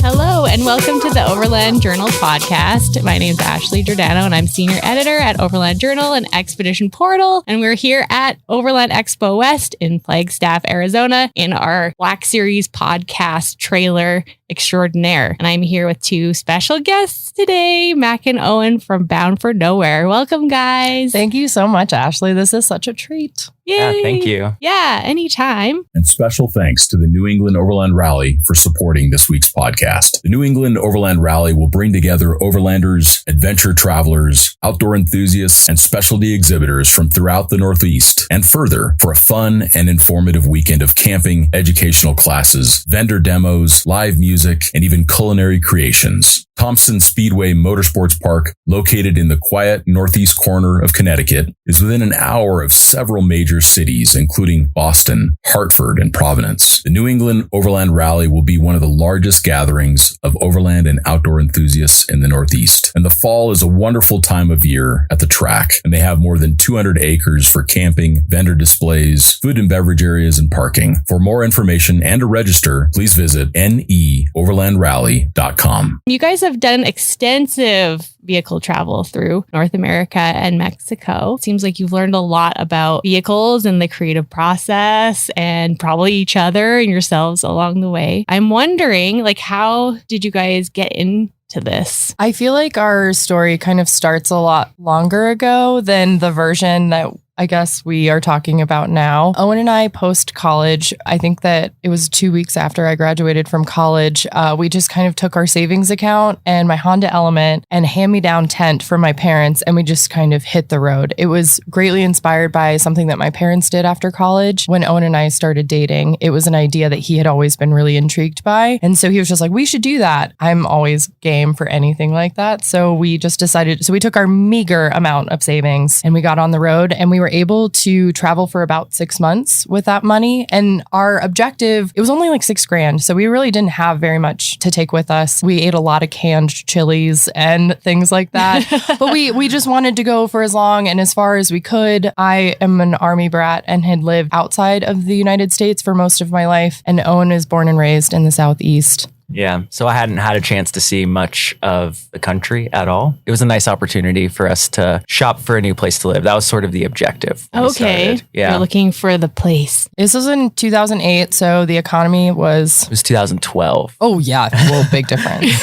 Hello, and welcome to the Overland Journal podcast. My name is Ashley Giordano, and I'm senior editor at Overland Journal and Expedition Portal. And we're here at Overland Expo West in Flagstaff, Arizona, in our Black Series podcast trailer extraordinaire. And I'm here with two special guests today, Mac and Owen from Bound for Nowhere. Welcome, guys. Thank you so much, Ashley. This is such a treat. Yay. Yeah, thank you. Yeah, anytime. And special thanks to the New England Overland Rally for supporting this week's podcast. The New England Overland Rally will bring together overlanders, adventure travelers, outdoor enthusiasts, and specialty exhibitors from throughout the Northeast and further for a fun and informative weekend of camping, educational classes, vendor demos, live music, and even culinary creations. Thompson Speedway Motorsports Park, located in the quiet northeast corner of Connecticut, is within an hour of several major cities, including Boston, Hartford, and Providence. The New England Overland Rally will be one of the largest gatherings of overland and outdoor enthusiasts in the Northeast. And the fall is a wonderful time of year at the track, and they have more than 200 acres for camping, vendor displays, food and beverage areas, and parking. For more information and to register, please visit neoverlandrallye.com. You guys have done extensive vehicle travel through North America and Mexico. Seems like you've learned a lot about vehicles and the creative process and probably each other and yourselves along the way. I'm wondering, how did you guys get into this? I feel like our story kind of starts a lot longer ago than the version that I guess we are talking about now. Owen and I, post-college, I think that it was 2 weeks after I graduated from college, we just kind of took our savings account and my Honda Element and hand-me-down tent from my parents, and we just kind of hit the road. It was greatly inspired by something that my parents did after college. When Owen and I started dating, it was an idea that he had always been really intrigued by. And so he was just like, we should do that. I'm always game for anything like that. So we just decided, we took our meager amount of savings and we got on the road, and we were able to travel for about 6 months with that money. And our objective, it was only like $6,000. So we really didn't have very much to take with us. We ate a lot of canned chilies and things like that. But we just wanted to go for as long and as far as we could. I am an Army brat and had lived outside of the United States for most of my life. And Owen is born and raised in the Southeast. Yeah. So I hadn't had a chance to see much of the country at all. It was a nice opportunity for us to shop for a new place to live. That was sort of the objective. Okay. Yeah. You're looking for the place. This was in 2008. So the economy was... It was 2012. Oh, yeah. Well, big difference.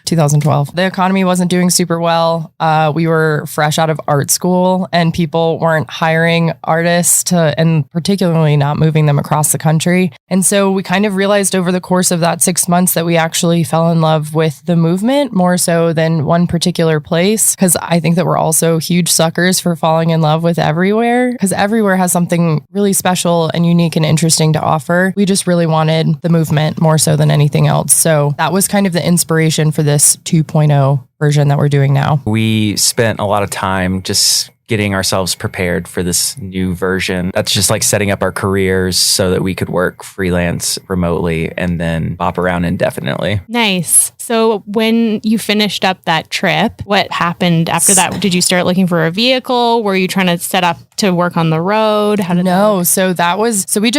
2012. The economy wasn't doing super well. We were fresh out of art school and people weren't hiring artists and particularly not moving them across the country. And so we kind of realized over the course of that 6 months that we actually fell in love with the movement more so than one particular place. Because I think that we're also huge suckers for falling in love with everywhere, because everywhere has something really special and unique and interesting to offer. We just really wanted the movement more so than anything else. So that was kind of the inspiration for this 2.0 version that we're doing now. We spent a lot of time just getting ourselves prepared for this new version. That's just like setting up our careers so that we could work freelance remotely and then bop around indefinitely. Nice. So when you finished up that trip, what happened after that? Did you start looking for a vehicle? Were you trying to set up to work on the road? How did that work? So we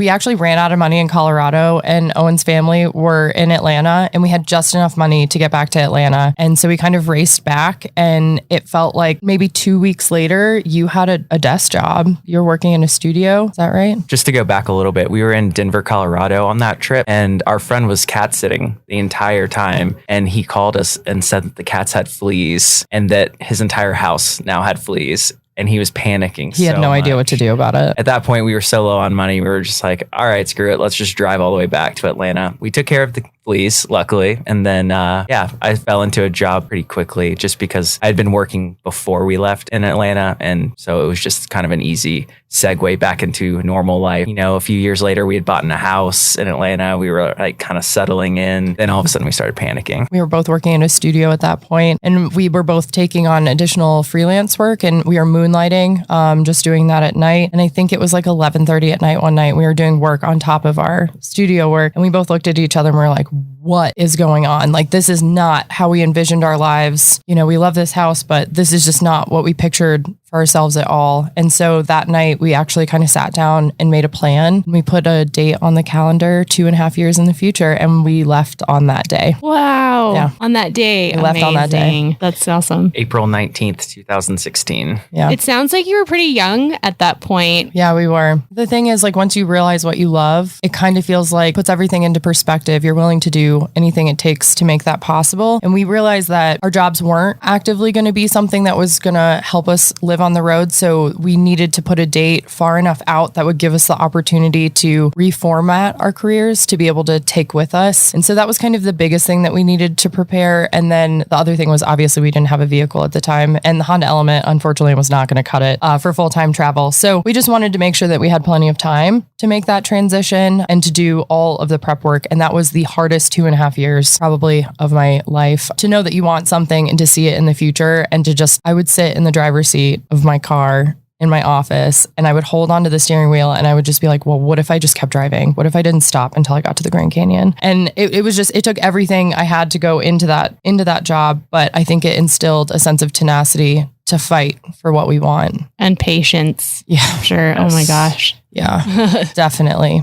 actually ran out of money in Colorado, and Owen's family were in Atlanta, and we had just enough money to get back to Atlanta. And so we kind of raced back, and it felt like maybe 2 weeks later, you had a desk job. You're working in a studio. Is that right? Just to go back a little bit, we were in Denver, Colorado on that trip, and our friend was cat sitting the entire time. And he called us and said that the cats had fleas and that his entire house now had fleas. And he was panicking. He had no idea what to do about it. At that point, we were so low on money. We were just like, all right, screw it. Let's just drive all the way back to Atlanta. We took care of the fleas, luckily. And then, I fell into a job pretty quickly just because I'd been working before we left in Atlanta. And so it was just kind of an easy segue back into normal life. You know, a few years later, we had bought in a house in Atlanta. We were like kind of settling in. Then all of a sudden we started panicking. We were both working in a studio at that point, and we were both taking on additional freelance work, and we were moonlighting, just doing that at night. And I think it was like 11:30 at night one night. We were doing work on top of our studio work, and we both looked at each other and we were like, what is going on? Like, this is not how we envisioned our lives. You know, we love this house, but this is just not what we pictured for ourselves at all. And so that night we actually kind of sat down and made a plan. We put a date on the calendar 2.5 years in the future, and we left on that day. Wow. Yeah. On that day. We left on that day. That's awesome. April 19th, 2016. Yeah. It sounds like you were pretty young at that point. Yeah, we were. The thing is, like, once you realize what you love, it kind of feels like puts everything into perspective. You're willing to do anything it takes to make that possible. And we realized that our jobs weren't actively going to be something that was going to help us live on the road. So we needed to put a date far enough out that would give us the opportunity to reformat our careers to be able to take with us. And so that was kind of the biggest thing that we needed to prepare. And then the other thing was, obviously we didn't have a vehicle at the time, and the Honda Element, unfortunately, was not going to cut it for full-time travel. So we just wanted to make sure that we had plenty of time to make that transition and to do all of the prep work. And that was the hardest 2.5 years probably of my life, to know that you want something and to see it in the future, and to just, I would sit in the driver's seat of my car in my office and I would hold onto the steering wheel and I would just be like, well, what if I just kept driving? What if I didn't stop until I got to the Grand Canyon? And it was just, it took everything I had to go into that job. But I think it instilled a sense of tenacity to fight for what we want. And patience. Yeah. I'm sure. Yes. Oh my gosh. Yeah, definitely.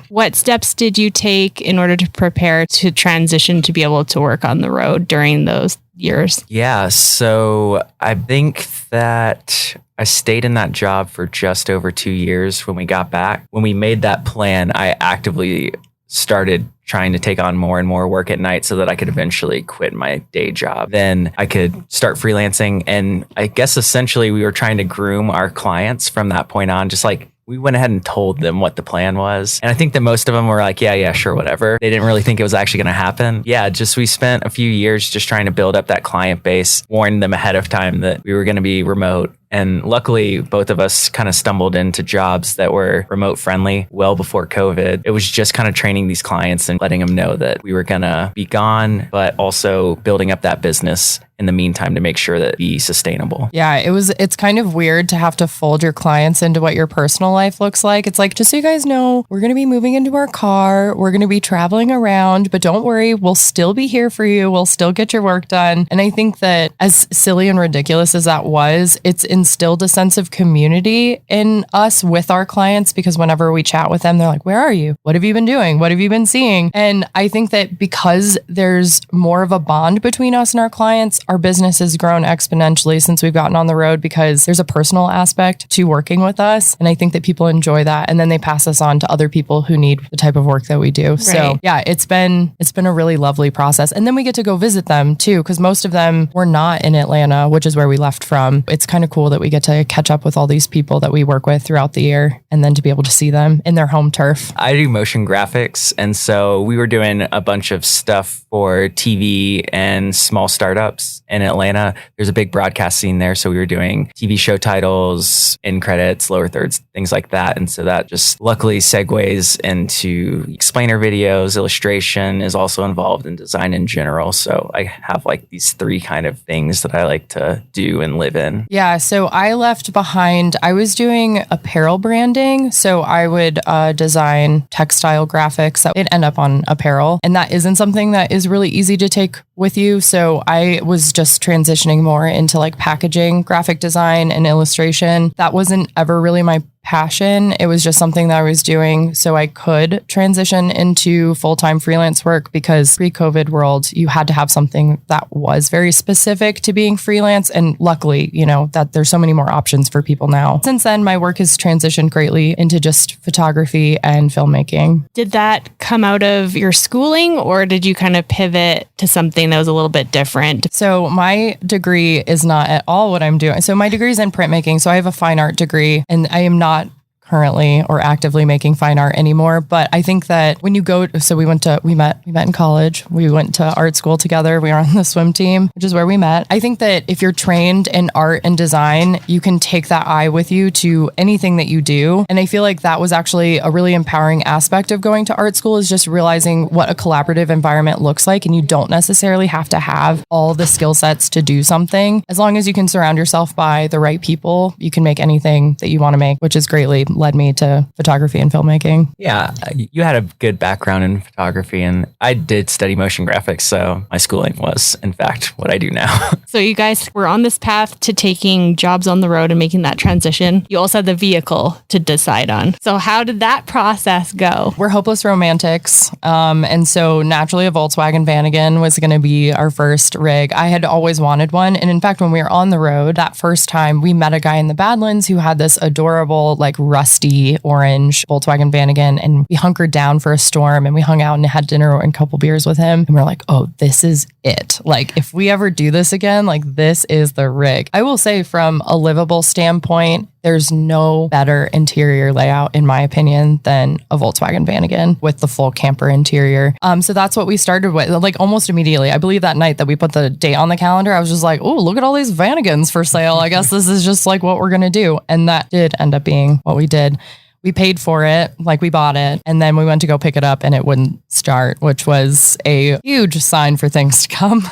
What steps did you take in order to prepare to transition to be able to work on the road during those years? Yeah. So I think that I stayed in that job for just over 2 years when we got back. When we made that plan, I actively started trying to take on more and more work at night so that I could eventually quit my day job. Then I could start freelancing. And I guess essentially we were trying to groom our clients from that point on, just like we went ahead and told them what the plan was. And I think that most of them were like, yeah, sure, whatever. They didn't really think it was actually going to happen. Yeah, just we spent a few years just trying to build up that client base, warned them ahead of time that we were going to be remote. And luckily, both of us kind of stumbled into jobs that were remote friendly well before COVID. It was just kind of training these clients and letting them know that we were going to be gone, but also building up that business in the meantime to make sure that it be sustainable. Yeah, it's kind of weird to have to fold your clients into what your personal life looks like. It's like, just so you guys know, we're going to be moving into our car. We're going to be traveling around, but don't worry, we'll still be here for you. We'll still get your work done. And I think that as silly and ridiculous as that was, it's instilled a sense of community in us with our clients, because whenever we chat with them, they're like, where are you? What have you been doing? What have you been seeing? And I think that because there's more of a bond between us and our clients, our business has grown exponentially since we've gotten on the road, because there's a personal aspect to working with us. And I think that people enjoy that. And then they pass us on to other people who need the type of work that we do. Right. So yeah, it's been a really lovely process. And then we get to go visit them too, because most of them were not in Atlanta, which is where we left from. It's kind of cool that we get to catch up with all these people that we work with throughout the year, and then to be able to see them in their home turf. I do motion graphics. And so we were doing a bunch of stuff for TV and small startups in Atlanta. There's a big broadcast scene there. So we were doing TV show titles, end credits, lower thirds, things like that. And so that just luckily segues into explainer videos. Illustration is also involved in design in general. So I have like these three kind of things that I like to do and live in. Yeah. So I left behind, I was doing apparel branding. So I would design textile graphics that would end up on apparel. And that isn't something that is really easy to take with you. So I was just transitioning more into like packaging, graphic design, and illustration. That wasn't ever really my passion. It was just something that I was doing so I could transition into full-time freelance work, because pre-COVID world, you had to have something that was very specific to being freelance. And luckily, that there's so many more options for people now. Since then, my work has transitioned greatly into just photography and filmmaking. Did that come out of your schooling, or did you kind of pivot to something that was a little bit different? So my degree is not at all what I'm doing. So my degree is in printmaking. So I have a fine art degree, and I am not currently or actively making fine art anymore. But I think that when you go, so we met in college. We went to art school together. We were on the swim team, which is where we met. I think that if you're trained in art and design, you can take that eye with you to anything that you do. And I feel like that was actually a really empowering aspect of going to art school, is just realizing what a collaborative environment looks like. And you don't necessarily have to have all the skill sets to do something. As long as you can surround yourself by the right people, you can make anything that you want to make, which is greatly led me to photography and filmmaking. Yeah, you had a good background in photography, and I did study motion graphics, so my schooling was, in fact, what I do now. So you guys were on this path to taking jobs on the road and making that transition. You also had the vehicle to decide on. So how did that process go? We're hopeless romantics. And so naturally a Volkswagen Vanagon was going to be our first rig. I had always wanted one. And in fact, when we were on the road that first time, we met a guy in the Badlands who had this adorable, like rusty orange Volkswagen Vanagon. And we hunkered down for a storm and we hung out and had dinner and a couple beers with him. And we're like, oh, this is it. Like if we ever do this again, like this is the rig. I will say from a livable standpoint, there's no better interior layout, in my opinion, than a Volkswagen Vanagon with the full camper interior. So that's what we started with, like almost immediately. I believe that night that we put the date on the calendar, I was just like, oh, look at all these Vanagons for sale. I guess this is just like what we're going to do. And that did end up being what we did. We paid for it, like we bought it, and then we went to go pick it up and it wouldn't start, which was a huge sign for things to come.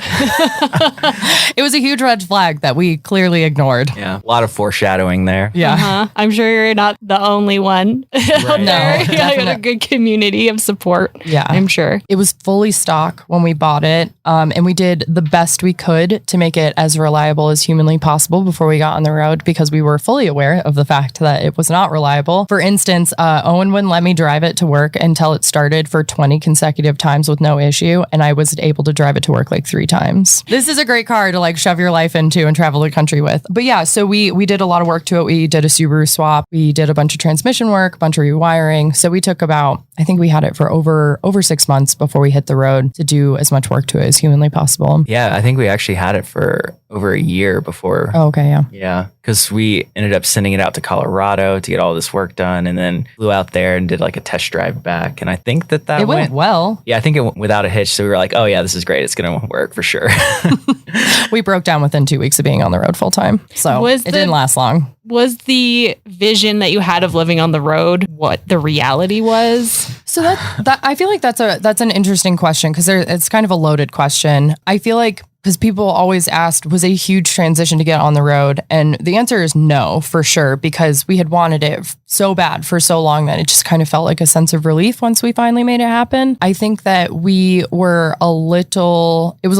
It was a huge red flag that we clearly ignored. Yeah, a lot of foreshadowing there. Yeah. I'm sure you're not the only one out No, there. You got a definitely. good community of support. Yeah. I'm sure. It was fully stock when we bought it, and we did the best we could to make it as reliable as humanly possible before we got on the road because we were fully aware of the fact that it was not reliable. For instance, Owen wouldn't let me drive it to work until it started for 20 consecutive times with no issue, and I was able to drive it to work like 3 times. This is a great car to like shove your life into and travel the country with. But yeah, so we did a lot of work to it. We did a Subaru swap. We did a bunch of transmission work, a bunch of rewiring. So we took about, I think we had it for over 6 months before we hit the road to do as much work to it as humanly possible. Yeah, I think we actually had it for over a year before. Oh, okay, yeah. Yeah, because we ended up sending it out to Colorado to get all this work done, and then flew out there and did like a test drive back. And I think that It went well. Yeah, I think it went without a hitch. So we were like, oh yeah, this is great. It's going to work for sure. We broke down within 2 weeks of being on the road full time. So it didn't last long. Was the vision that you had of living on the road what the reality was? So that I feel like that's an interesting question because it's kind of a loaded question. I feel like because people always asked, was it a huge transition to get on the road? And the answer is no, for sure, because we had wanted it so bad for so long that it just kind of felt like a sense of relief once we finally made it happen. I think that it was a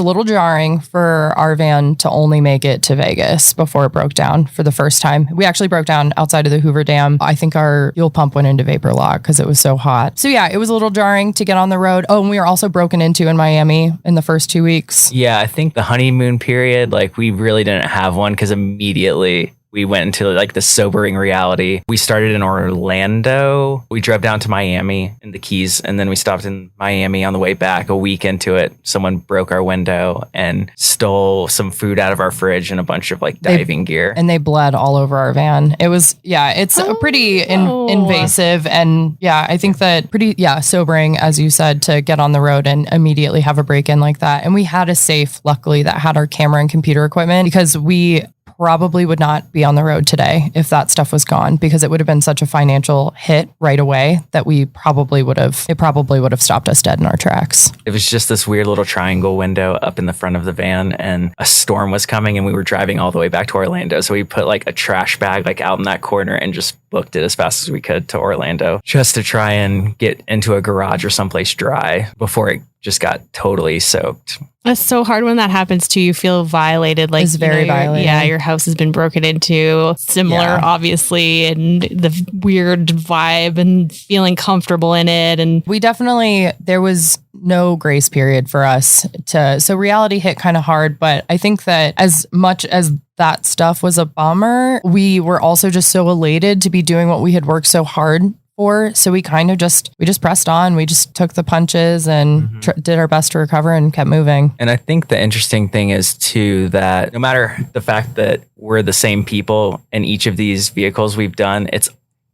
little jarring for our van to only make it to Vegas before it broke down for the first time. We actually broke down outside of the Hoover Dam. I think our fuel pump went into vapor lock because it was so hot. So yeah, it was a little jarring to get on the road. Oh, and we were also broken into in Miami in the first 2 weeks. Yeah, I think the honeymoon period, like we really didn't have one because immediately we went into like the sobering reality. We started in Orlando. We drove down to Miami in the Keys, and then we stopped in Miami on the way back. A week into it, someone broke our window and stole some food out of our fridge and a bunch of like diving gear. And they bled all over our van. It was, it's a pretty invasive and I think that pretty, sobering, as you said, to get on the road and immediately have a break-in like that. And we had a safe, luckily, that had our camera and computer equipment because we probably would not be on the road today if that stuff was gone because it would have been such a financial hit right away that it probably would have stopped us dead in our tracks. It was just this weird little triangle window up in the front of the van, and a storm was coming and we were driving all the way back to Orlando. So we put like a trash bag like out in that corner and just booked it as fast as we could to Orlando just to try and get into a garage or someplace dry before it just got totally soaked. It's so hard when that happens too. You feel violated. Like it's very violated. Yeah, your house has been broken into. Similar, obviously, and the weird vibe and feeling comfortable in it. And there was no grace period for us so reality hit kind of hard. But I think that as much as that stuff was a bummer, we were also just so elated to be doing what we had worked so hard for. So we kind of just pressed on. We just took the punches and did our best to recover and kept moving. And I think the interesting thing is too that no matter the fact that we're the same people in each of these vehicles we've done,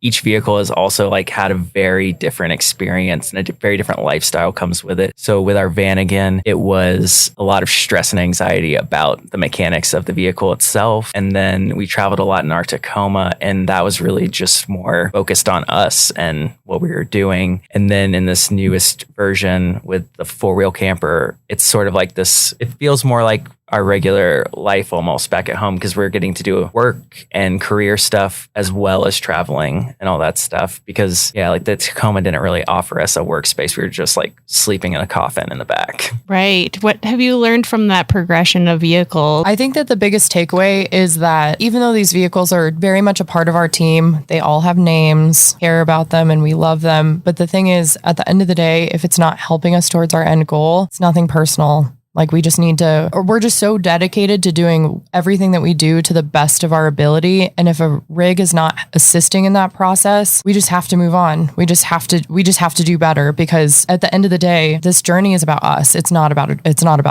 each vehicle has also like had a very different experience and a very different lifestyle comes with it. So with our Vanagon, it was a lot of stress and anxiety about the mechanics of the vehicle itself. And then we traveled a lot in our Tacoma, and that was really just more focused on us and what we were doing. And then in this newest version with the 4-wheel camper, it's sort of like this, it feels more like our regular life almost back at home because we were getting to do work and career stuff as well as traveling and all that stuff. Because like the Tacoma didn't really offer us a workspace. We were just like sleeping in a coffin in the back. Right. What have you learned from that progression of vehicles? I think that the biggest takeaway is that even though these vehicles are very much a part of our team, they all have names, care about them, and we love them. But the thing is, at the end of the day, if it's not helping us towards our end goal, it's nothing personal. Like we just need to, or we're just so dedicated to doing everything that we do to the best of our ability. And if a rig is not assisting in that process, we just have to move on. We just have to do better, because at the end of the day, this journey is about us. It's not about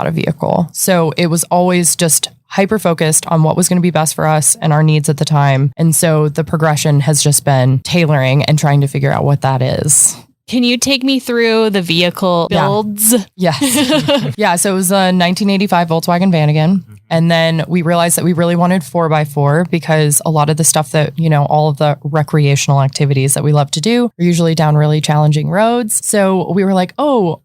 a vehicle. So it was always just hyper focused on what was going to be best for us and our needs at the time. And so the progression has just been tailoring and trying to figure out what that is. Can you take me through the vehicle builds? Yes. Yeah. So it was a 1985 Volkswagen Vanagon. And then we realized that we really wanted 4x4 because a lot of the stuff that, all of the recreational activities that we love to do are usually down really challenging roads. So we were like,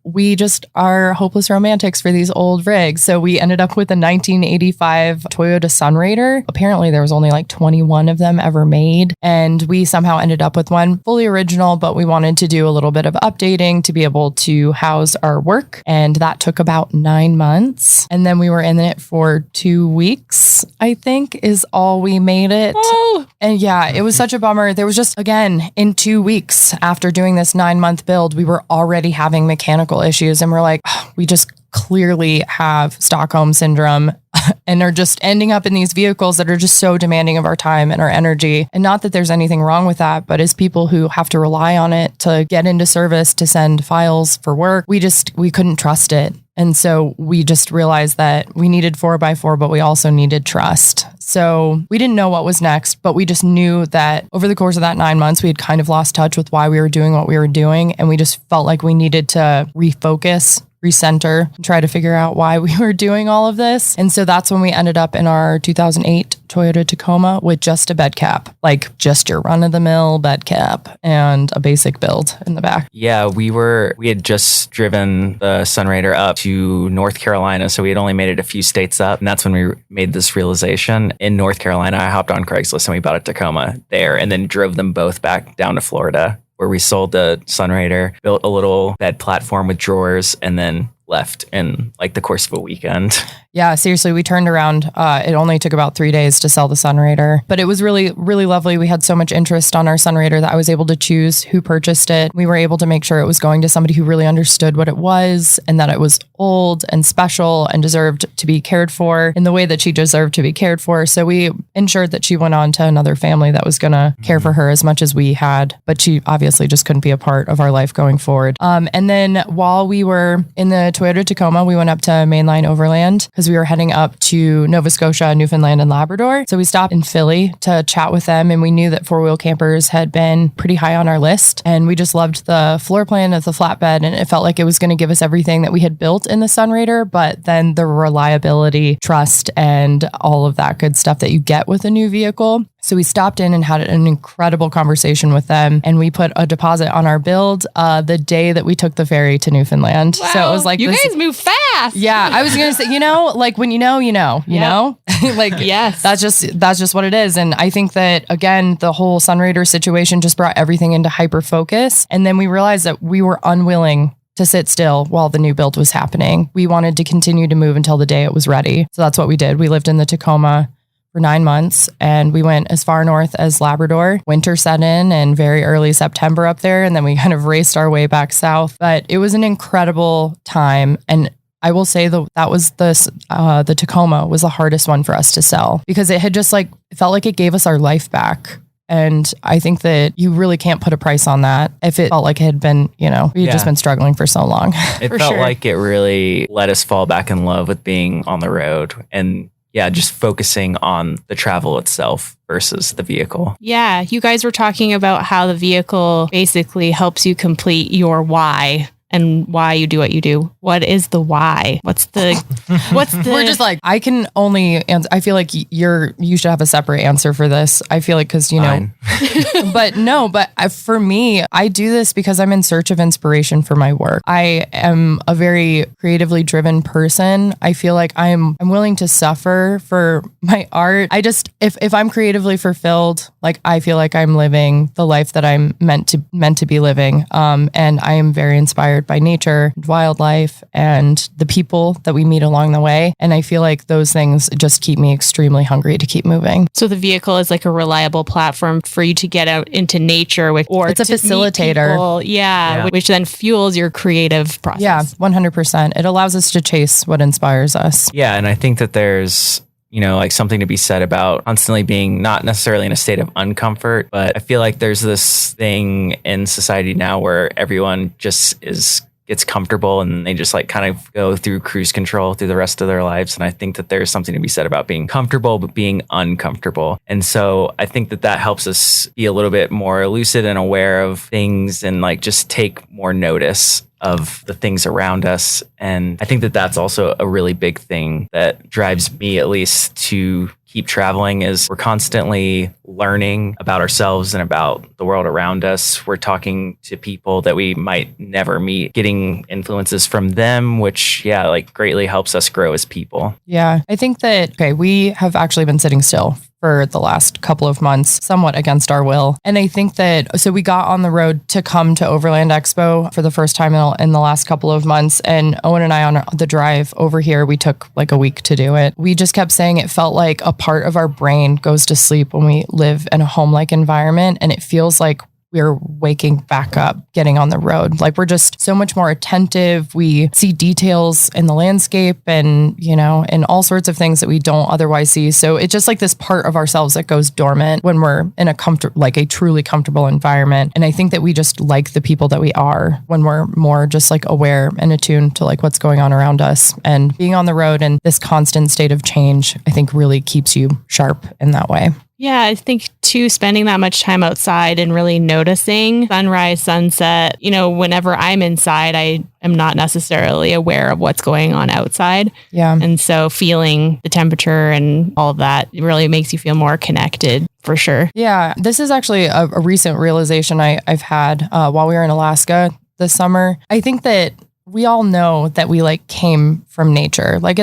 we just are hopeless romantics for these old rigs. So we ended up with a 1985 Toyota Sunraider. Apparently there was only like 21 of them ever made. And we somehow ended up with one fully original, but we wanted to do a little bit of updating to be able to house our work. And that took about 9 months. And then we were in it for 2 weeks, I think, is all we made it. Oh. And yeah, it was such a bummer. There was just, again, in 2 weeks after doing this 9-month build, we were already having mechanical issues. And we're like, we just clearly have Stockholm syndrome and are just ending up in these vehicles that are just so demanding of our time and our energy. And not that there's anything wrong with that, but as people who have to rely on it to get into service, to send files for work, we couldn't trust it. And so we just realized that we needed 4x4, but we also needed trust. So we didn't know what was next, but we just knew that over the course of that 9 months, we had kind of lost touch with why we were doing what we were doing. And we just felt like we needed to refocus, recenter, and try to figure out why we were doing all of this. And so that's when we ended up in our 2008 Toyota Tacoma with just a bed cap, like just your run-of-the-mill bed cap and a basic build in the back. Yeah, we had just driven the Sunraider up to North Carolina, so we had only made it a few states up, and that's when we made this realization. In North Carolina, I hopped on Craigslist and we bought a Tacoma there, and then drove them both back down to Florida, where we sold the Sunraider, built a little bed platform with drawers, and then left in like the course of a weekend. Yeah, seriously, we turned around. It only took about 3 days to sell the Sunraider, but it was really, really lovely. We had so much interest on our Sunraider that I was able to choose who purchased it. We were able to make sure it was going to somebody who really understood what it was and that it was old and special and deserved to be cared for in the way that she deserved to be cared for. So we ensured that she went on to another family that was going to care for her as much as we had, but she obviously just couldn't be a part of our life going forward. And then while we were in the Toyota Tacoma, we went up to Mainline Overland because we were heading up to Nova Scotia, Newfoundland, and Labrador. So we stopped in Philly to chat with them, and we knew that four-wheel campers had been pretty high on our list. And we just loved the floor plan of the flatbed, and it felt like it was going to give us everything that we had built in the Sunraider, but then the reliability, trust, and all of that good stuff that you get with a new vehicle. So we stopped in and had an incredible conversation with them, and we put a deposit on our build the day that we took the ferry to Newfoundland. Wow. So it was like, you guys move fast. Yeah, I was going to say, like when you know, like, yes, that's just what it is. And I think that, again, the whole Sunraider situation just brought everything into hyper focus. And then we realized that we were unwilling to sit still while the new build was happening. We wanted to continue to move until the day it was ready. So that's what we did. We lived in the Tacoma for 9 months, and we went as far north as Labrador. Winter set in and very early September up there, and then we kind of raced our way back south. But it was an incredible time, and I will say that was the Tacoma was the hardest one for us to sell because it had just it felt like it gave us our life back. And I think that you really can't put a price on that if it felt like it had been, we had just been struggling for so long. It felt like it really let us fall back in love with being on the road and just focusing on the travel itself versus the vehicle. Yeah, you guys were talking about how the vehicle basically helps you complete your why. and why you do what you do. What is the why? What's the We're just like, I can only answer. I feel like you should have a separate answer for this. I feel like, cause but for me, I do this because I'm in search of inspiration for my work. I am a very creatively driven person. I feel like I'm willing to suffer for my art. If I'm creatively fulfilled, like I feel like I'm living the life that I'm meant to be living. And I am very inspired by nature, wildlife, and the people that we meet along the way. And I feel like those things just keep me extremely hungry to keep moving. So the vehicle is like a reliable platform for you to get out into nature with, or it's a facilitator. Which then fuels your creative process. Yeah, 100%. It allows us to chase what inspires us. Yeah. And I think that there's, like something to be said about constantly being not necessarily in a state of uncomfort, but I feel like there's this thing in society now where everyone just gets comfortable and they just like kind of go through cruise control through the rest of their lives. And I think that there's something to be said about being comfortable, but being uncomfortable. And so I think that helps us be a little bit more lucid and aware of things and like just take more notice of the things around us. And I think that that's also a really big thing that drives me, at least, to keep traveling, is we're constantly learning about ourselves and about the world around us. We're talking to people that we might never meet, getting influences from them, which, greatly helps us grow as people. Yeah. I think that, we have actually been sitting still for the last couple of months, somewhat against our will. And I think that, so we got on the road to come to Overland Expo for the first time in the last couple of months. And Owen and I, on the drive over here, we took like a week to do it. We just kept saying it felt like a part of our brain goes to sleep when we live in a home-like environment. And it feels like we're waking back up, getting on the road. Like we're just so much more attentive. We see details in the landscape and, and all sorts of things that we don't otherwise see. So it's just like this part of ourselves that goes dormant when we're in a truly comfortable environment. And I think that we just like the people that we are when we're more just like aware and attuned to like what's going on around us. And being on the road and this constant state of change, I think really keeps you sharp in that way. Yeah, I think too, spending that much time outside and really noticing sunrise, sunset, whenever I'm inside, I am not necessarily aware of what's going on outside. Yeah. And so feeling the temperature and all of that really makes you feel more connected for sure. Yeah. This is actually a recent realization I've had while we were in Alaska this summer. I think that we all know that we like came from nature, like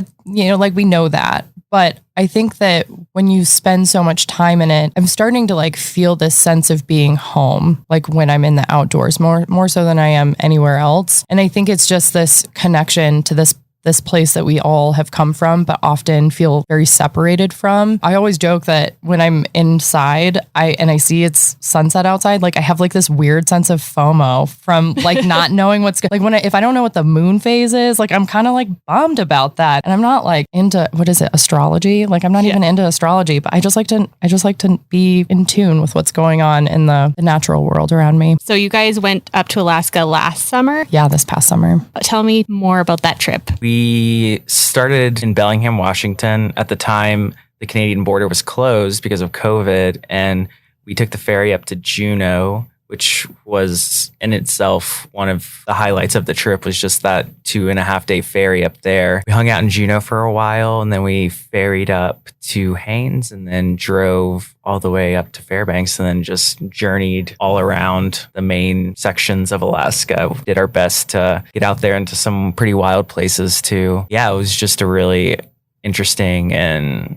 we know that. But I think that when you spend so much time in it, I'm starting to like feel this sense of being home, like when I'm in the outdoors, more so than I am anywhere else. And I think it's just this connection to this place that we all have come from, but often feel very separated from. I always joke that when I'm inside, I see it's sunset outside, like I have like this weird sense of FOMO from like not knowing what's good. Like if I don't know what the moon phase is, like I'm kind of like bummed about that. And I'm not like into, astrology? Like I'm not even into astrology, but I just like to be in tune with what's going on in the natural world around me. So you guys went up to Alaska last summer? Yeah, this past summer. Tell me more about that trip. We started in Bellingham, Washington. At the time, the Canadian border was closed because of COVID, and we took the ferry up to Juneau, which was in itself one of the highlights of the trip, was just that 2.5 day ferry up there. We hung out in Juneau for a while, and then we ferried up to Haines and then drove all the way up to Fairbanks and then just journeyed all around the main sections of Alaska. We did our best to get out there into some pretty wild places too. Yeah, it was just a really interesting and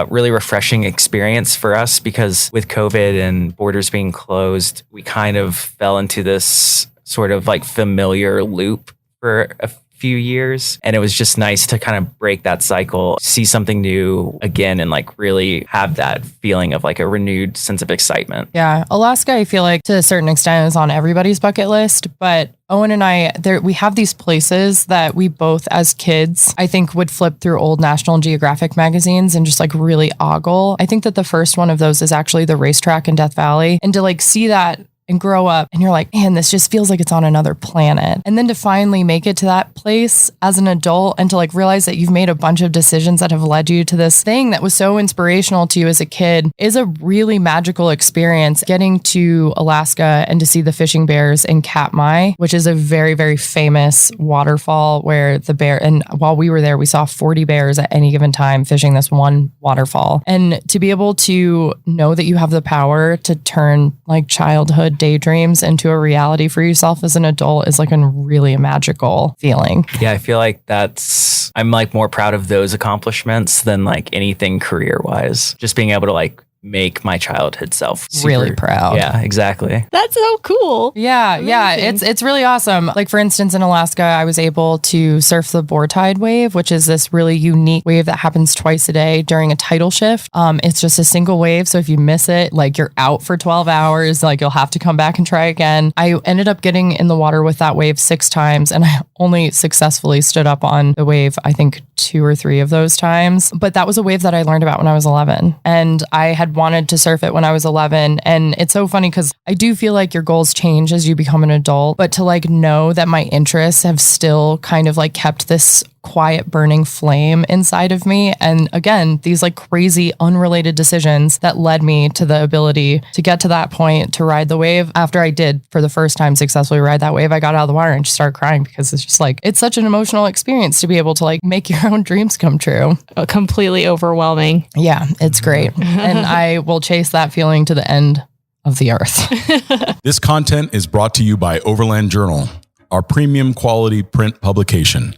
really refreshing experience for us, because with COVID and borders being closed, we kind of fell into this sort of like familiar loop for a few years. And it was just nice to kind of break that cycle, see something new again, and like really have that feeling of like a renewed sense of excitement. Yeah. Alaska, I feel like to a certain extent is on everybody's bucket list, but Owen and I, we have these places that we both as kids, I think, would flip through old National Geographic magazines and just like really ogle. I think that the first one of those is actually the racetrack in Death Valley. And to like see that and grow up and you're like, man, this just feels like it's on another planet. And then to finally make it to that place as an adult and to like realize that you've made a bunch of decisions that have led you to this thing that was so inspirational to you as a kid is a really magical experience. Getting to Alaska and to see the fishing bears in Katmai, which is a very, very famous waterfall where the bear, and while we were there, we saw 40 bears at any given time fishing this one waterfall. And to be able to know that you have the power to turn like childhood daydreams into a reality for yourself as an adult is like a really magical feeling. Yeah, I feel like I'm like more proud of those accomplishments than like anything career wise. Just being able to like make my childhood self really proud. Yeah, exactly. That's so cool. Yeah. It's really awesome. Like for instance, in Alaska, I was able to surf the boar tide wave, which is this really unique wave that happens twice a day during a tidal shift. It's just a single wave. So if you miss it, like you're out for 12 hours, like you'll have to come back and try again. I ended up getting in the water with that wave 6 times and I only successfully stood up on the wave, I think 2 or 3 of those times. But that was a wave that I learned about when I was 11 and I had wanted to surf it when I was 11. And it's so funny because I do feel like your goals change as you become an adult, but to like know that my interests have still kind of like kept this quiet burning flame inside of me. And again, these like crazy unrelated decisions that led me to the ability to get to that point to ride the wave. After I did for the first time successfully ride that wave, I got out of the water and just started crying because it's just like, it's such an emotional experience to be able to like make your own dreams come true. Completely overwhelming. Yeah, it's great. And I will chase that feeling to the end of the earth. This content is brought to you by Overland Journal, our premium quality print publication.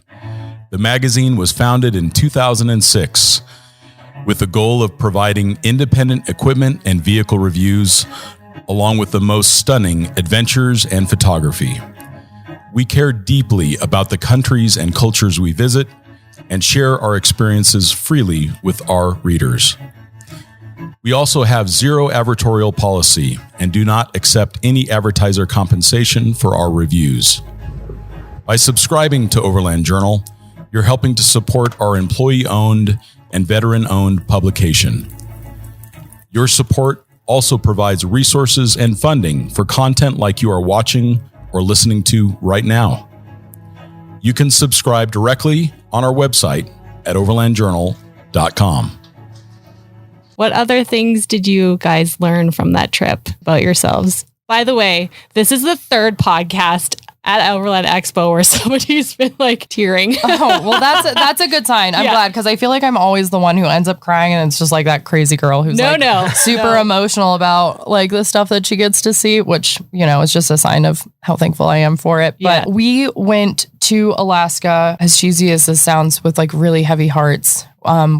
The magazine was founded in 2006 with the goal of providing independent equipment and vehicle reviews, along with the most stunning adventures and photography. We care deeply about the countries and cultures we visit and share our experiences freely with our readers. We also have zero advertorial policy and do not accept any advertiser compensation for our reviews. By subscribing to Overland Journal, you're helping to support our employee-owned and veteran-owned publication. Your support also provides resources and funding for content like you are watching or listening to right now. You can subscribe directly on our website at overlandjournal.com. What other things did you guys learn from that trip about yourselves? By the way, this is the 3rd podcast at Overland Expo where somebody's been like tearing. Oh, well, that's a good sign. I'm glad because I feel like I'm always the one who ends up crying and it's just like that crazy girl who's super emotional about like the stuff that she gets to see, which, you know, is just a sign of how thankful I am for it. Yeah. But we went to Alaska, as cheesy as this sounds, with like really heavy hearts.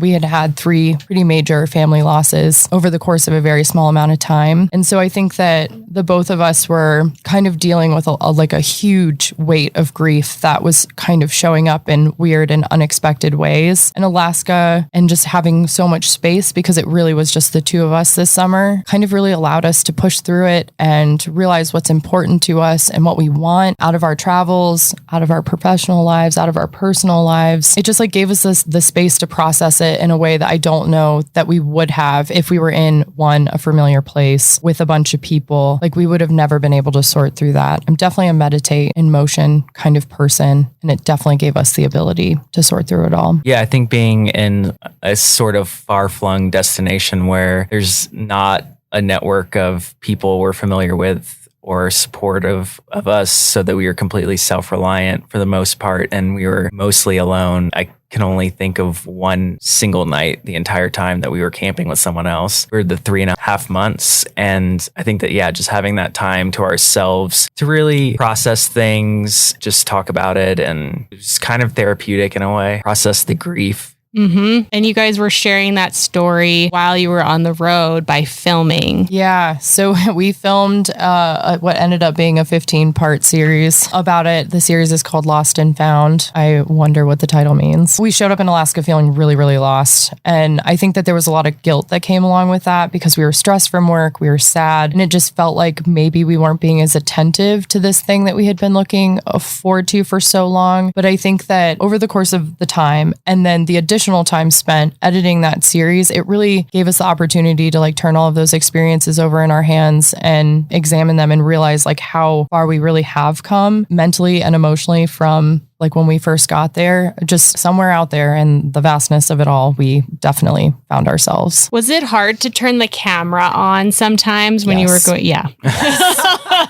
We had 3 pretty major family losses over the course of a very small amount of time. And so I think that the both of us were kind of dealing with a huge weight of grief that was kind of showing up in weird and unexpected ways. In Alaska, and just having so much space because it really was just the 2 of us this summer kind of really allowed us to push through it and to realize what's important to us and what we want out of our travels, out of our professional lives, out of our personal lives. It just like gave us the space to process it in a way that I don't know that we would have if we were in a familiar place with a bunch of people. Like we would have never been able to sort through that. I'm definitely a meditate in motion kind of person, and it definitely gave us the ability to sort through it all. Yeah, I think being in a sort of far-flung destination where there's not a network of people we're familiar with or supportive of us, so that we were completely self-reliant for the most part, and we were mostly alone. I can only think of one single night the entire time that we were camping with someone else for the 3.5 months. And I think that, just having that time to ourselves to really process things, just talk about it, and it's kind of therapeutic in a way, process the grief. Mm-hmm. And you guys were sharing that story while you were on the road by filming. Yeah. So we filmed what ended up being a 15-part series about it. The series is called Lost and Found. I wonder what the title means. We showed up in Alaska feeling really, really lost. And I think that there was a lot of guilt that came along with that because we were stressed from work. We were sad. And it just felt like maybe we weren't being as attentive to this thing that we had been looking forward to for so long. But I think that over the course of the time and then the additional additional time spent editing that series, it really gave us the opportunity to like turn all of those experiences over in our hands and examine them and realize like how far we really have come mentally and emotionally from like when we first got there, just somewhere out there in the vastness of it all, we definitely found ourselves. Was it hard to turn the camera on sometimes when you were going? Yeah.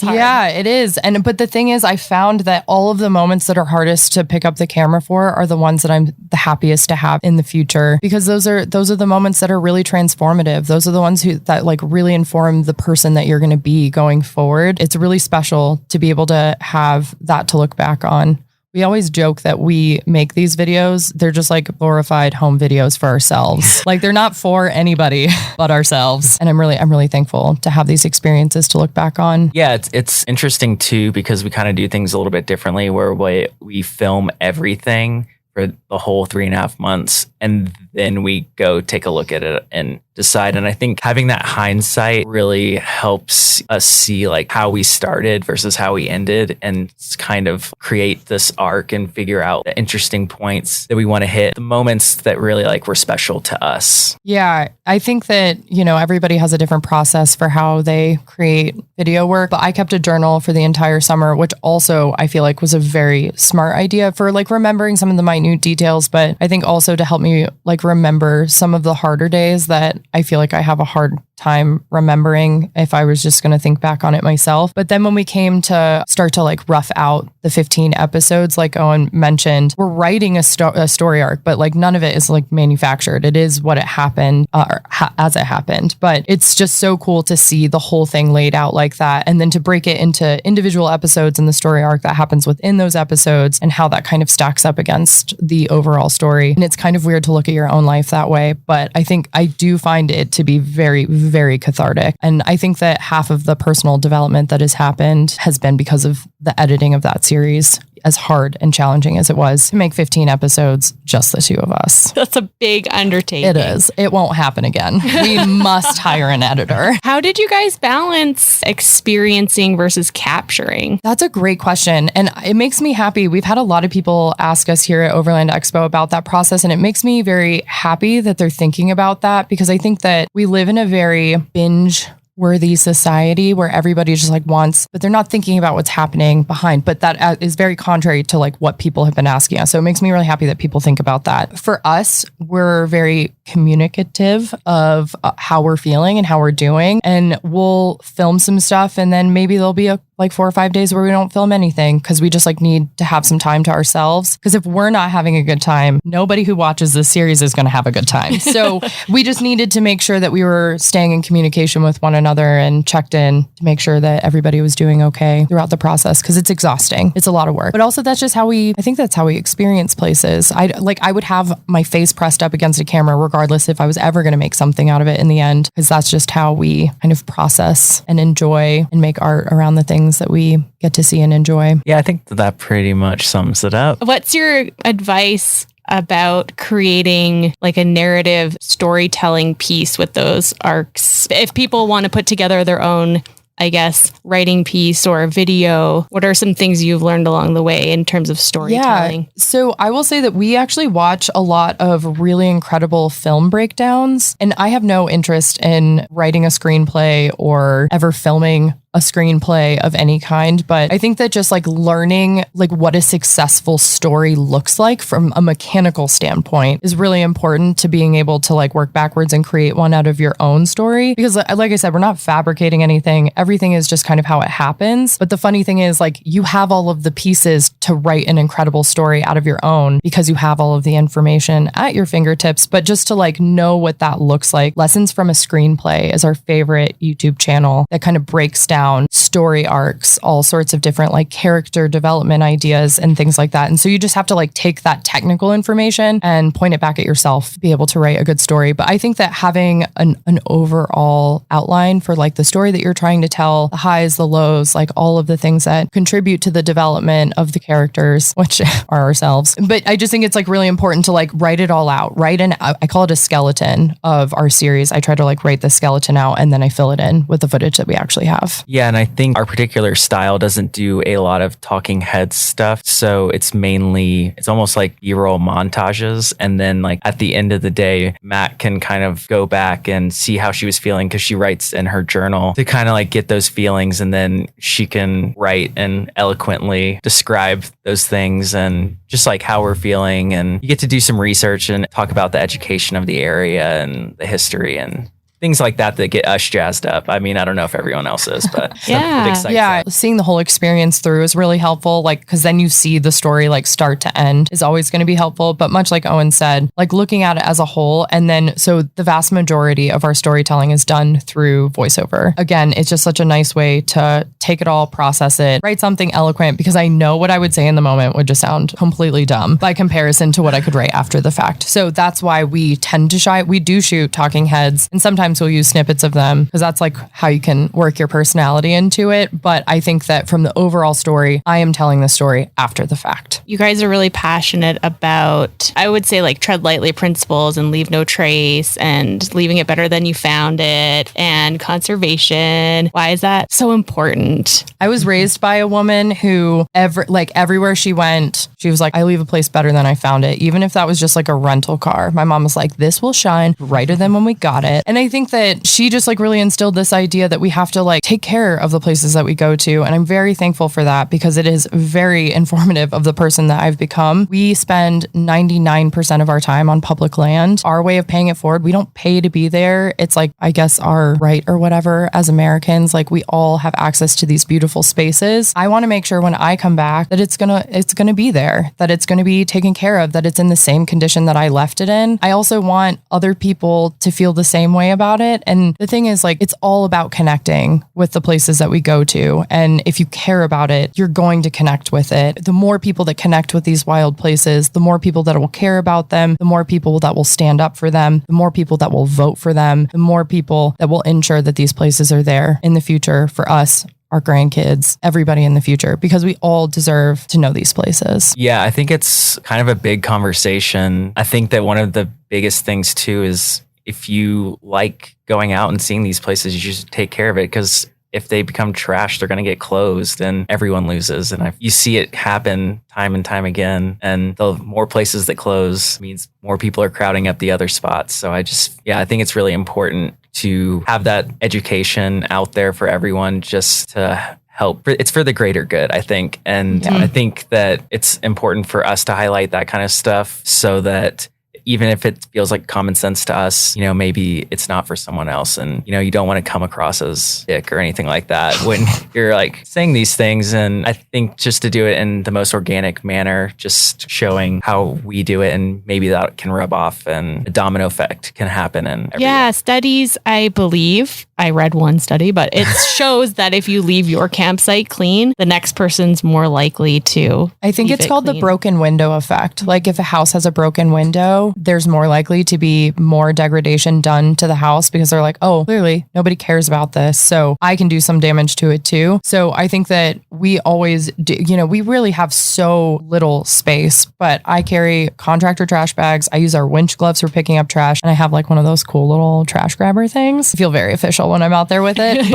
Yeah, it is. But the thing is, I found that all of the moments that are hardest to pick up the camera for are the ones that I'm the happiest to have in the future, because those are the moments that are really transformative. Those are the ones that like really inform the person that you're going to be going forward. It's really special to be able to have that to look back on. We always joke that we make these videos. They're just like glorified home videos for ourselves. Like they're not for anybody but ourselves. And I'm really thankful to have these experiences to look back on. Yeah, it's interesting too, because we kind of do things a little bit differently where we film everything for the whole 3.5 months. And then we go take a look at it and decide. And I think having that hindsight really helps us see like how we started versus how we ended, and kind of create this arc and figure out the interesting points that we want to hit, the moments that really like were special to us. Yeah, I think that, everybody has a different process for how they create video work, but I kept a journal for the entire summer, which also I feel like was a very smart idea for like remembering some of the minute details, but I think also to help me like remember some of the harder days that I feel like I have a hard time remembering if I was just going to think back on it myself. But then when we came to start to like rough out the 15 episodes, like Owen mentioned, we're writing a story arc, but like none of it is like manufactured. It is what it happened as it happened. But it's just so cool to see the whole thing laid out like that. And then to break it into individual episodes and the story arc that happens within those episodes and how that kind of stacks up against the overall story. And it's kind of weird to look at your own life that way. But I think I do find it to be very, very cathartic. And I think that half of the personal development that has happened has been because of the editing of that series, as hard and challenging as it was to make 15 episodes, just the two of us. That's a big undertaking. It is. It won't happen again. We must hire an editor. How did you guys balance experiencing versus capturing? That's a great question. And it makes me happy. We've had a lot of people ask us here at Overland Expo about that process. And it makes me very happy that they're thinking about that, because I think that we live in a very binge-worthy society where everybody just like wants, but they're not thinking about what's happening behind. But that is very contrary to like what people have been asking us. So it makes me really happy that people think about that. For us, we're very communicative of how we're feeling and how we're doing. And we'll film some stuff, and then maybe there'll be like 4 or 5 days where we don't film anything because we just like need to have some time to ourselves. Because if we're not having a good time, nobody who watches this series is going to have a good time. So we just needed to make sure that we were staying in communication with one another and checked in to make sure that everybody was doing okay throughout the process, because it's exhausting. It's a lot of work. But also that's just how I think that's how we experience places. I would have my face pressed up against a camera regardless if I was ever going to make something out of it in the end, because that's just how we kind of process and enjoy and make art around the things that we get to see and enjoy. Yeah, I think that pretty much sums it up. What's your advice about creating like a narrative storytelling piece with those arcs? If people want to put together their own, I guess, writing piece or a video, what are some things you've learned along the way in terms of storytelling? Yeah. So I will say that we actually watch a lot of really incredible film breakdowns, and I have no interest in writing a screenplay or ever filming a screenplay of any kind. But I think that just like learning like what a successful story looks like from a mechanical standpoint is really important to being able to like work backwards and create one out of your own story. Because like I said, we're not fabricating anything. Everything is just kind of how it happens. But the funny thing is like you have all of the pieces to write an incredible story out of your own because you have all of the information at your fingertips. But just to like know what that looks like. Lessons from a Screenplay is our favorite YouTube channel that kind of breaks down story arcs, all sorts of different like character development ideas and things like that. And so you just have to like take that technical information and point it back at yourself, be able to write a good story. But I think that having an overall outline for like the story that you're trying to tell, the highs, the lows, like all of the things that contribute to the development of the characters, which are ourselves. But I just think it's like really important to like write it all out, I call it a skeleton of our series. I try to like write the skeleton out and then I fill it in with the footage that we actually have. Yeah, and I think our particular style doesn't do a lot of talking head stuff. So it's almost like B-roll montages. And then like at the end of the day, Matt can kind of go back and see how she was feeling because she writes in her journal to kind of like get those feelings. And then she can write and eloquently describe those things and just like how we're feeling. And you get to do some research and talk about the education of the area and the history and things like that get us jazzed up. I mean, I don't know if everyone else is, but Yeah. it excites Yeah, us. seeing the whole experience through is really helpful. Like, because then you see the story like start to end is always going to be helpful. But much like Owen said, like looking at it as a whole, and then so the vast majority of our storytelling is done through voiceover. Again, it's just such a nice way to take it all, process it, write something eloquent, because I know what I would say in the moment would just sound completely dumb by comparison to what I could write after the fact. So that's why we tend to shy. We do shoot talking heads, and sometimes we'll use snippets of them because that's like how you can work your personality into it. But I think that from the overall story, I am telling the story after the fact. You guys are really passionate about, I would say, like tread lightly principles and leave no trace and leaving it better than you found it and conservation. Why is that so important? I was raised by a woman who everywhere she went, she was like, I leave a place better than I found it. Even if that was just like a rental car. My mom was like, this will shine brighter than when we got it. And I think that she just like really instilled this idea that we have to like take care of the places that we go to. And I'm very thankful for that because it is very informative of the person that I've become. We spend 99% of our time on public land. Our way of paying it forward, we don't pay to be there. It's like, I guess our right or whatever as Americans, like we all have access to these beautiful spaces. I want to make sure when I come back that it's gonna be there, that it's gonna be taken care of, that it's in the same condition that I left it in. I also want other people to feel the same way about it. And the thing is, like, it's all about connecting with the places that we go to. And if you care about it, you're going to connect with it. The more people that connect with these wild places, the more people that will care about them, the more people that will stand up for them, the more people that will vote for them, the more people that will ensure that these places are there in the future for us, our grandkids, everybody in the future, because we all deserve to know these places. Yeah, I think it's kind of a big conversation. I think that one of the biggest things too is if you like going out and seeing these places, you should take care of it because if they become trash, they're going to get closed and everyone loses. And you see it happen time and time again. And the more places that close means more people are crowding up the other spots. So I think it's really important to have that education out there for everyone just to help. It's for the greater good, I think. And I think that it's important for us to highlight that kind of stuff so that even if it feels like common sense to us, maybe it's not for someone else. And, you don't want to come across as dick or anything like that when you're like saying these things. And I think just to do it in the most organic manner, just showing how we do it, and maybe that can rub off and a domino effect can happen. Yeah, studies, I believe, I read one study, but it shows that if you leave your campsite clean, the next person's more likely to. I think it's called the broken window effect. Like if a house has a broken window, there's more likely to be more degradation done to the house because they're like, oh, clearly nobody cares about this. So I can do some damage to it too. So I think that we always do, we really have so little space, but I carry contractor trash bags. I use our winch gloves for picking up trash. And I have like one of those cool little trash grabber things. I feel very official when I'm out there with it,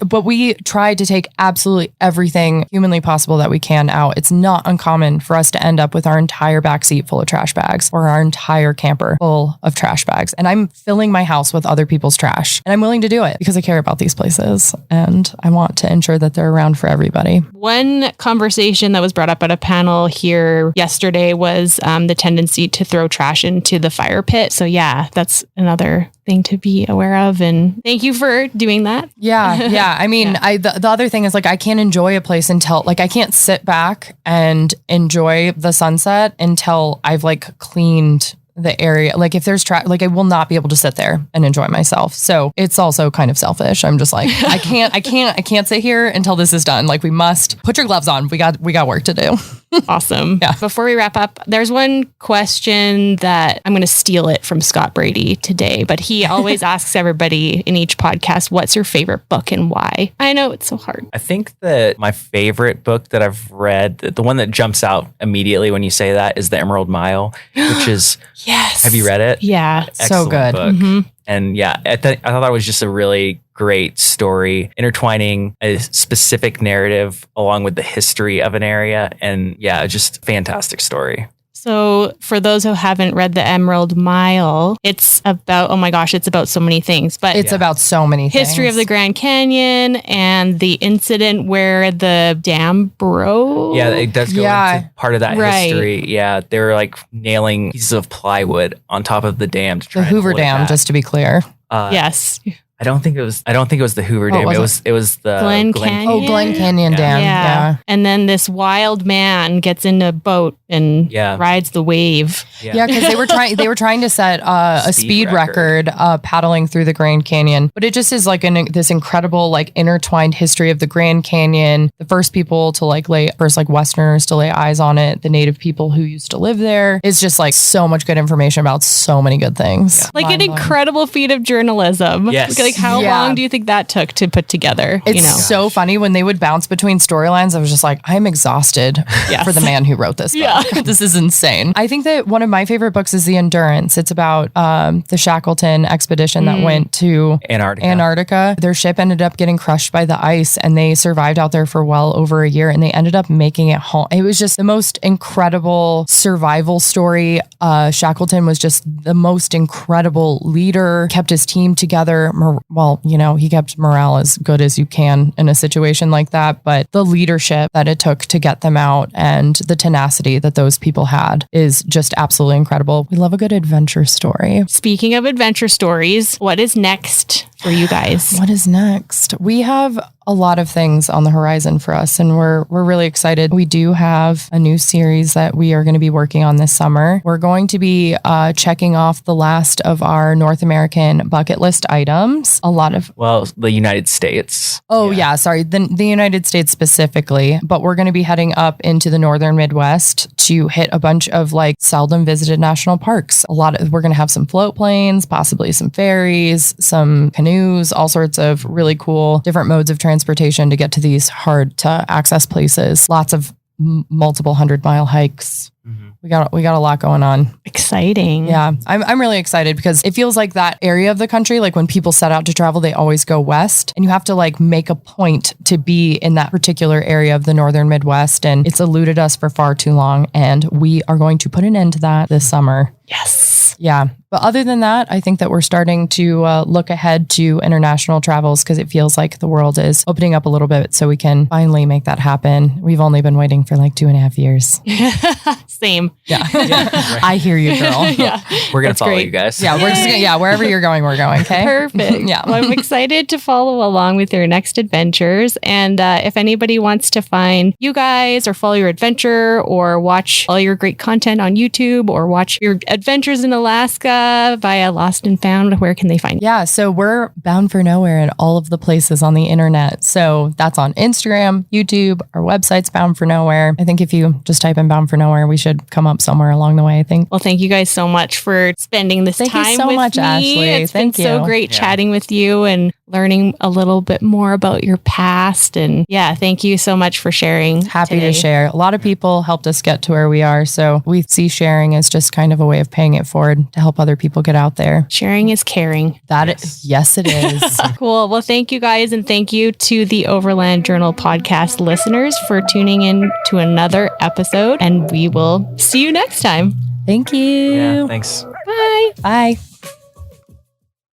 but we try to take absolutely everything humanly possible that we can out. It's not uncommon for us to end up with our entire backseat full of trash bags or our entire camper full of trash bags. And I'm filling my house with other people's trash. And I'm willing to do it because I care about these places and I want to ensure that they're around for everybody. One conversation that was brought up at a panel here yesterday was the tendency to throw trash into the fire pit. So yeah, that's another thing to be aware of. And thank you for doing that. Yeah. I mean, the other thing is like, I can't enjoy a place until like, I can't sit back and enjoy the sunset until I've like cleaned the area. Like if there's trash, like I will not be able to sit there and enjoy myself. So it's also kind of selfish. I'm just like, I can't sit here until this is done. Like we must put your gloves on. We got work to do. Awesome. Yeah. Before we wrap up, there's one question that I'm going to steal it from Scott Brady today, but he always asks everybody in each podcast, what's your favorite book and why? I know it's so hard. I think that my favorite book that I've read, the one that jumps out immediately when you say that is The Emerald Mile, which is, yes. Have you read it? Yeah. Excellent so good. book. Mm-hmm. And yeah, I thought that was just a really great story, intertwining a specific narrative along with the history of an area. And yeah, just fantastic story. So for those who haven't read The Emerald Mile, it's about, oh my gosh, it's about so many things, but It's about so many history things. of the Grand Canyon and the incident where the dam broke. Yeah, it does go into part of that Right. history. Yeah, they were like nailing pieces of plywood on top of the dam to try The and Hoover hold it Dam, back. just to be clear. Yes. I don't think it was the Hoover Oh, Dam. It was was the Glen Canyon? Oh, Glen Canyon Dam. Yeah. And then this wild man gets in a boat and Yeah. rides the wave. Yeah, because they were trying to set a speed record paddling through the Grand Canyon, but it just is like this incredible like intertwined history of the Grand Canyon. The first people to like Westerners to lay eyes on it, the native people who used to live there. It's just like so much good information about so many good things. Yeah. Like an Mind-blowing. incredible feat of journalism. Yes. Like how Yeah. long do you think that took to put together? It's so funny when they would bounce between storylines. I was just like, I'm exhausted Yes. for the man who wrote this book. Yeah. This is insane. I think that one of my favorite books is The Endurance. It's about the Shackleton expedition that went to Antarctica. Their ship ended up getting crushed by the ice and they survived out there for well over a year and they ended up making it home. It was just the most incredible survival story. Shackleton was just the most incredible leader, kept his team together. He kept morale as good as you can in a situation like that. But the leadership that it took to get them out and the tenacity that those people had is just absolutely incredible. We love a good adventure story. Speaking of adventure stories, what is next for you guys? What is next? We have a lot of things on the horizon for us and we're really excited. We do have a new series that we are going to be working on this summer. We're going to be checking off the last of our North American bucket list items. The United States. Oh yeah, sorry. The United States specifically, but we're going to be heading up into the northern Midwest to hit a bunch of like seldom visited national parks. We're going to have some float planes, possibly some ferries, some canoes, all sorts of really cool different modes of transportation to get to these hard to access places. Lots of multiple 100-mile hikes. Mm-hmm. We got a lot going on. Exciting. Yeah, I'm really excited because it feels like that area of the country, like when people set out to travel, they always go west and you have to like make a point to be in that particular area of the northern Midwest. And it's eluded us for far too long. And we are going to put an end to that this summer. Yes. Yeah. But other than that, I think that we're starting to look ahead to international travels because it feels like the world is opening up a little bit so we can finally make that happen. We've only been waiting for like 2.5 years. Same. Yeah. I hear you, girl. Yeah. We're going to That's follow great. you guys. Yeah, we're just gonna, wherever you're going, we're going. Okay. Perfect. Yeah. Well, I'm excited to follow along with your next adventures. And if anybody wants to find you guys or follow your adventure or watch all your great content on YouTube or watch your adventures in Alaska via Lost and Found, where can they find you? Yeah, so we're bound for nowhere in all of the places on the internet. So that's on Instagram, YouTube, our website's Bound for Nowhere. I think if you just type in Bound for Nowhere, we should come up somewhere along the way, I think. Well, thank you guys so much for spending this Thank you time so with much, me. Ashley. It's Thank been so you. great Yeah. chatting with you and learning a little bit more about your past. And yeah, thank you so much for sharing. Happy today. to share. A lot of people helped us get to where we are. So we see sharing as just kind of a way of paying it forward to help other people get out there. Sharing is caring. Yes, it is. Cool. Well, thank you guys. And thank you to the Overland Journal podcast listeners for tuning in to another episode. And we will see you next time. Thank you. Yeah, thanks. Bye. Bye.